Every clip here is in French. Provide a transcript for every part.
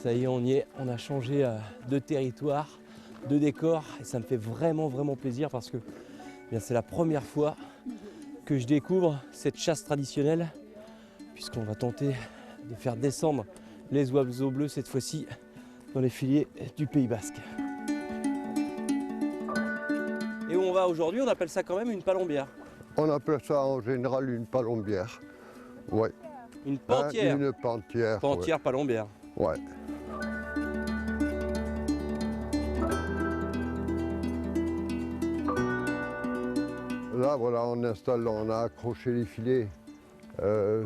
Ça y est, on y est, on a changé de territoire, de décor et ça me fait vraiment plaisir parce que bien, c'est la première fois que je découvre cette chasse traditionnelle puisqu'on va tenter de faire descendre les oiseaux bleus cette fois-ci dans les filets du Pays Basque. Et où on va aujourd'hui, on appelle ça quand même une palombière. On appelle ça en général une palombière. Ouais. Une pantière. Une pantière. Pantière palombière. Ouais. Là, voilà, on installe, on a accroché les filets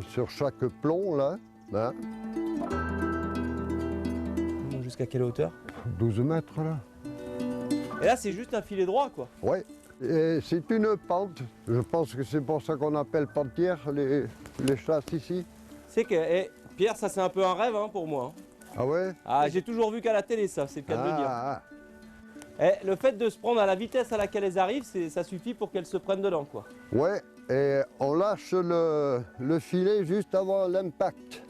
sur chaque plomb, là. Hein. Jusqu'à quelle hauteur? 12 mètres, là. Et là, c'est juste un filet droit, quoi. Ouais. Et c'est une pente. Je pense que c'est pour ça qu'on appelle pantière les chasses ici. C'est que, Pierre, ça c'est un peu un rêve hein, pour moi. Ah ouais? Ah, j'ai toujours vu qu'à la télé, ça, c'est le cas de le dire. Le fait de se prendre à la vitesse à laquelle elles arrivent, ça suffit pour qu'elles se prennent dedans, quoi. Ouais, et on lâche le filet juste avant l'impact.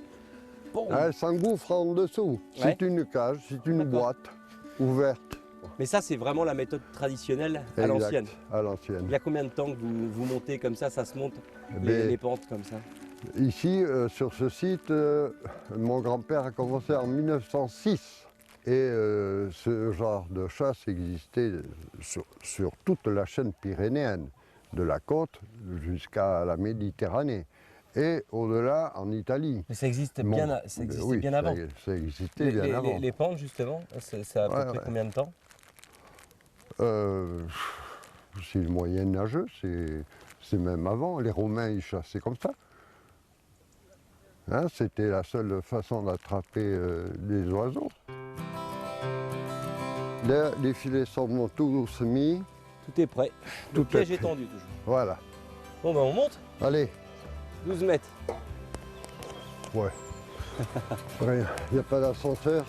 Bon. Elle s'engouffre en dessous. Ouais. C'est une cage, c'est une boîte ouverte. Mais ça, c'est vraiment la méthode traditionnelle à l'ancienne. À l'ancienne. Il y a combien de temps que vous montez comme ça se monte les pentes comme ça? Ici, sur ce site, mon grand-père a commencé en 1906. Et ce genre de chasse existait sur toute la chaîne pyrénéenne, de la côte jusqu'à la Méditerranée. Et au-delà, en Italie. Mais ça existait bien, avant. Ça existait bien avant. Les pentes, justement, ça a à peu près combien de temps? C'est le moyen-âgeux, c'est même avant. Les Romains, ils chassaient comme ça. Hein, c'était la seule façon d'attraper des oiseaux. Là, les filets sont tous mis. Tout est prêt. Le piège est tendu toujours. Voilà. Bon, ben on monte. Allez. 12 mètres. Ouais. Rien, il n'y a pas d'ascenseur.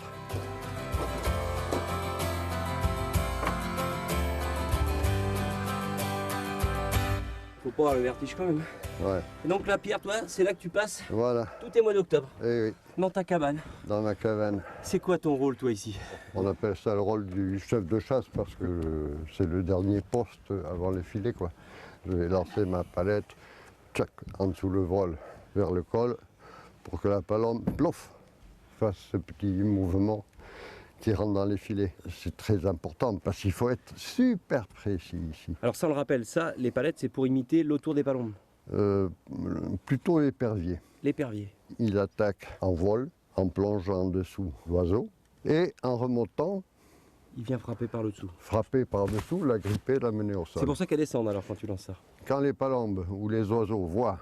Faut pas avoir le vertige quand même. Ouais. Et donc là, Pierre, toi, c'est là que tu passes voilà. Tout est mois d'octobre. Eh oui. Dans ta cabane. Dans ma cabane. C'est quoi ton rôle, toi, ici? On appelle ça le rôle du chef de chasse parce que c'est le dernier poste avant les filets, quoi. Je vais lancer ma palette, tchac, en dessous le vol, vers le col, pour que la palombe, plouf, fasse ce petit mouvement qui rentre dans les filets. C'est très important parce qu'il faut être super précis ici. Alors ça, on le rappelle, ça, les palettes, c'est pour imiter l'autour des palombes. Plutôt l'épervier. L'épervier. Il attaque en vol, en plongeant en dessous l'oiseau, et en remontant, il vient frapper par le dessous. Frapper par dessous, la gripper, la mener au sol. C'est pour ça qu'elles descendent alors quand tu lances ça. Quand les palombes ou les oiseaux voient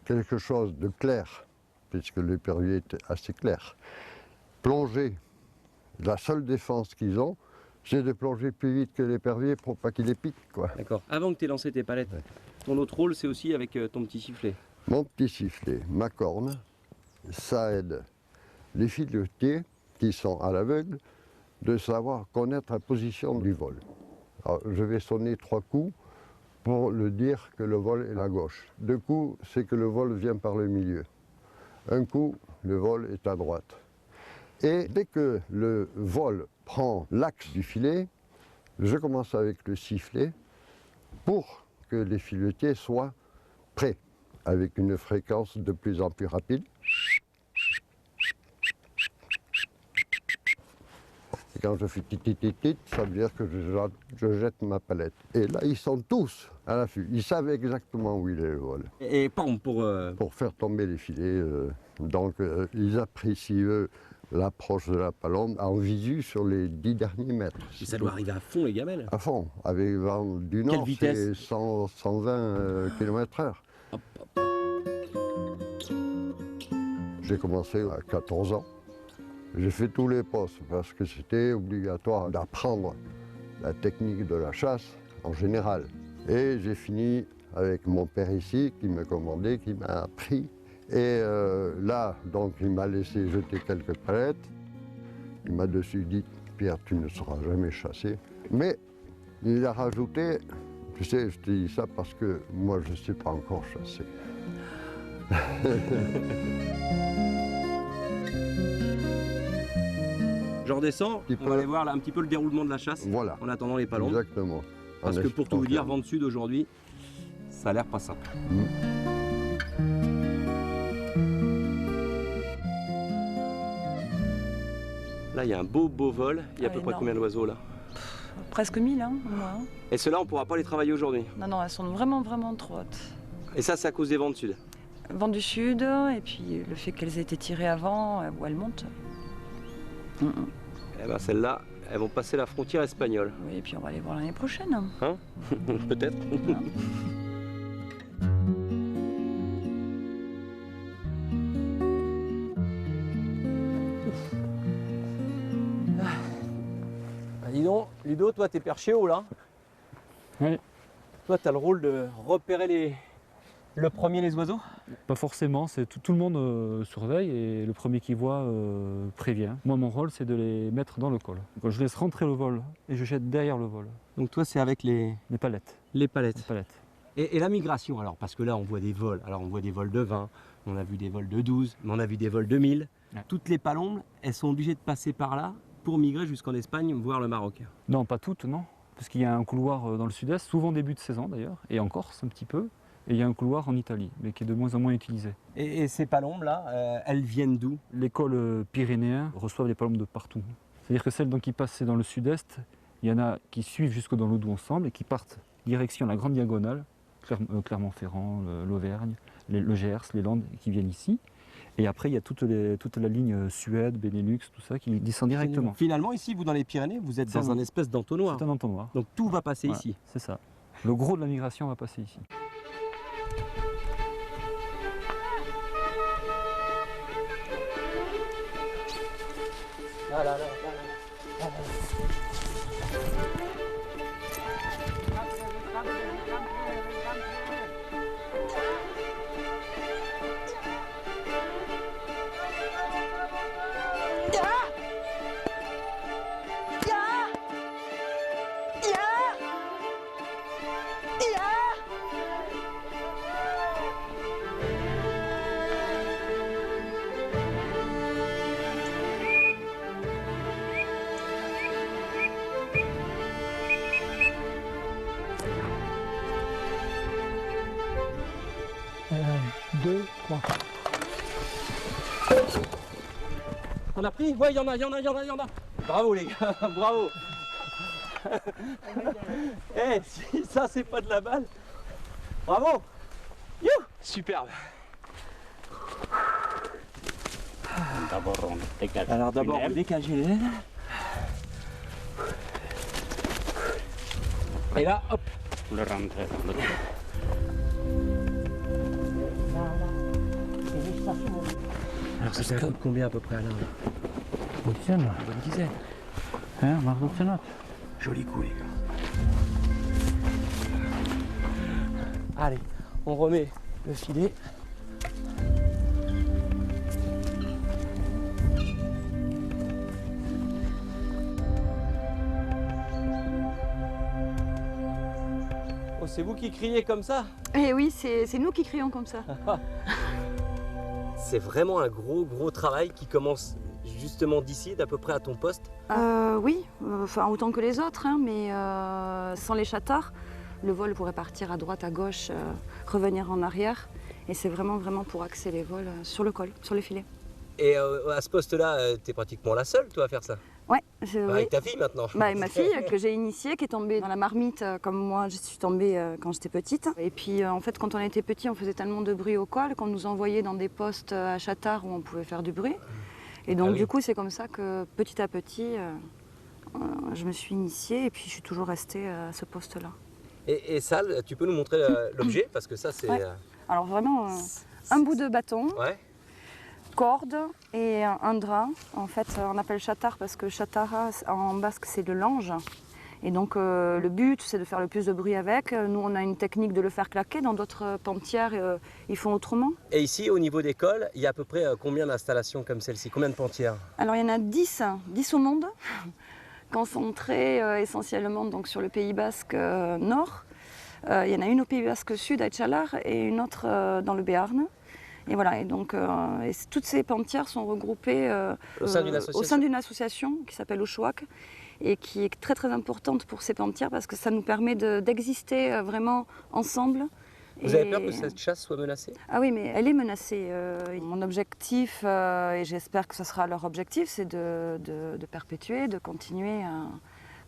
quelque chose de clair, puisque l'épervier est assez clair, plonger, la seule défense qu'ils ont, c'est de plonger plus vite que l'épervier pour pas qu'il les pique, quoi. D'accord. Avant que tu aies lancé tes palettes, ton autre rôle, c'est aussi avec ton petit sifflet. Mon petit sifflet, ma corne, ça aide les filetiers qui sont à l'aveugle de savoir connaître la position du vol. Alors, je vais sonner 3 coups pour le dire que le vol est à gauche. 2 coups, c'est que le vol vient par le milieu. 1 coup, le vol est à droite. Et dès que le vol prend l'axe du filet, je commence avec le sifflet pour que les filetiers soient prêts, avec une fréquence de plus en plus rapide. Et quand je fais tit, ça veut dire que je jette ma palette. Et là, ils sont tous à l'affût. Ils savent exactement où il est le vol. Et pour faire tomber les filets. Donc, ils apprécient, eux, l'approche de la palombe en visu sur les 10 derniers mètres. Et ça doit arriver à fond, les gamelles? À fond. Avec le vent du nord, c'est 120 km/h. J'ai commencé à 14 ans. J'ai fait tous les postes parce que c'était obligatoire d'apprendre la technique de la chasse en général. Et j'ai fini avec mon père ici qui me commandait, qui m'a appris. Et là, donc, il m'a laissé jeter quelques palettes. Il m'a dessus dit, Pierre, tu ne seras jamais chassé. Mais il a rajouté, tu sais, je te dis ça parce que moi, je ne sais pas encore chasser. redescends, Petit on peu. va aller voir là, un petit peu le déroulement de la chasse Voilà, en attendant les palombes. exactement. Parce En que pour tout vous dire, espérant. vent de sud aujourd'hui, ça a l'air pas simple. Là, il y a un beau vol. Il y a à peu près Énorme. combien d'oiseaux là? Presque 1000, hein, au moins. Et ceux-là, on ne pourra pas les travailler aujourd'hui. Non, non, elles sont vraiment, vraiment trop hautes. Et ça, c'est à cause des vents de sud. Vent du sud, et puis le fait qu'elles aient été tirées avant, où elles montent. Eh ben, celles-là, elles vont passer la frontière espagnole. Oui, et puis on va les voir l'année prochaine. Hein? Peut-être. Ah, dis donc, Ludo, toi, t'es perché haut là. Oui. Toi, t'as le rôle de repérer le premier les oiseaux. Pas forcément, c'est tout le monde surveille et le premier qui voit prévient. Moi, mon rôle, c'est de les mettre dans le col. Quand je laisse rentrer le vol et je jette derrière le vol, Donc toi, c'est avec les les palettes. palettes. Et la migration, alors, parce que là, on voit des vols. Alors, on voit des vols de 20, on a vu des vols de 12, mais on a vu des vols de 1000. Ouais. Toutes les palombes, elles sont obligées de passer par là pour migrer jusqu'en Espagne, voir le Maroc. Non, pas toutes, non. Parce qu'il y a un couloir dans le sud-est, souvent début de saison d'ailleurs, et en Corse un petit peu. Et il y a un couloir en Italie, mais qui est de moins en moins utilisé. Et ces palombes-là, elles viennent d'où? Les cols pyrénéens reçoivent des palombes de partout. C'est-à-dire que celles donc, qui passent dans le sud-est, il y en a qui suivent jusque dans l'Oudou ensemble et qui partent direction la Grande Diagonale, Clermont-Ferrand, l'Auvergne, le Gers, les Landes, qui viennent ici. Et après, il y a toute la ligne Suède, Benelux, tout ça, qui descend directement. Finalement, ici, vous dans les Pyrénées, vous êtes C'est dans un- un espèce d'entonnoir. C'est un entonnoir. Donc tout va passer Voilà, ici. c'est ça. Le gros de la migration va passer ici. On a pris? Ouais, il y en a. Bravo les gars, bravo. Eh, si ça c'est pas de la balle, bravo. You, superbe. Alors d'abord on décage les laines. Et là, hop. Le rentrer dans le Alors ça coûte combien à peu près Alain? Une dizaine. Une bonne dizaine. Hein, Margot, c'est notre. Joli coup les gars. Allez, on remet le filet. Oh, c'est vous qui criez comme ça? Eh oui, c'est nous qui crions comme ça. C'est vraiment un gros travail qui commence justement d'ici, d'à peu près à ton poste. Oui, enfin autant que les autres, hein, mais sans les chatards, le vol pourrait partir à droite, à gauche, revenir en arrière. Et c'est vraiment pour axer les vols sur le col, sur le filet. Et à ce poste-là, tu es pratiquement la seule, toi, à faire ça? Ouais, Avec ta fille maintenant. Bah, et ma fille que j'ai initiée, qui est tombée dans la marmite comme moi je suis tombée quand j'étais petite. Et puis en fait quand on était petit on faisait tellement de bruit au col qu'on nous envoyait dans des postes à Chattard où on pouvait faire du bruit. Et donc Ah oui. du coup c'est comme ça que petit à petit je me suis initiée et puis je suis toujours restée à ce poste-là. Et Sal, tu peux nous montrer l'objet? Parce que ça c'est... Ouais. Alors vraiment un bout de bâton, Ouais. corde et un drap. En fait, on appelle chatar parce que chatara en basque c'est le lange. Et donc le but c'est de faire le plus de bruit avec. Nous on a une technique de le faire claquer. Dans d'autres pantières ils font autrement. Et ici, au niveau des cols, il y a à peu près combien d'installations comme celle-ci? Combien de pantières? Alors il y en a 10 au monde, concentrées essentiellement donc, sur le Pays Basque nord. Il y en a une au Pays Basque sud à Etchalar et une autre dans le Béarn. Et voilà, et donc toutes ces pantières sont regroupées Au sein d'une association qui s'appelle Oshwak et qui est très très importante pour ces pantières parce que ça nous permet d'exister vraiment ensemble. Vous avez peur que cette chasse soit menacée? Ah oui, mais elle est menacée. Mon objectif, et j'espère que ce sera leur objectif, c'est de perpétuer, de continuer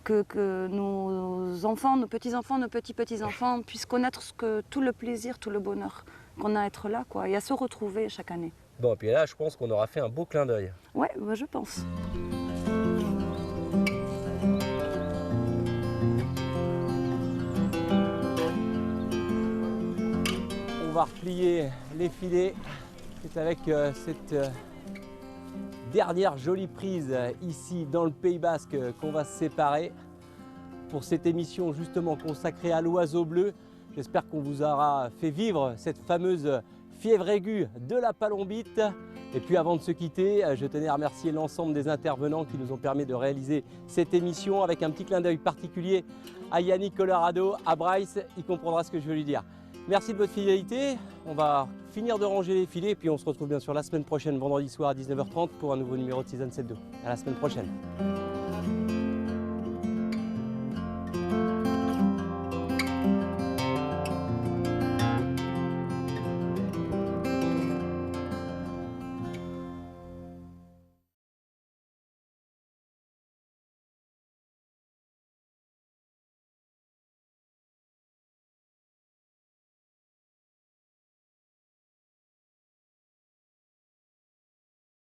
que nos enfants, nos petits-enfants, nos petits-petits-enfants puissent connaître tout le plaisir, tout le bonheur qu'on a à être là, quoi, et à se retrouver chaque année. Bon, et puis là, je pense qu'on aura fait un beau clin d'œil. Ouais, moi je pense. On va replier les filets. C'est avec cette dernière jolie prise ici dans le Pays Basque qu'on va se séparer pour cette émission justement consacrée à l'oiseau bleu. J'espère qu'on vous aura fait vivre cette fameuse fièvre aiguë de la palombite. Et puis avant de se quitter, je tenais à remercier l'ensemble des intervenants qui nous ont permis de réaliser cette émission avec un petit clin d'œil particulier à Yannick Colorado, à Bryce, il comprendra ce que je veux lui dire. Merci de votre fidélité, on va finir de ranger les filets et puis on se retrouve bien sûr la semaine prochaine, vendredi soir à 19h30 pour un nouveau numéro de Season 7.2. À la semaine prochaine.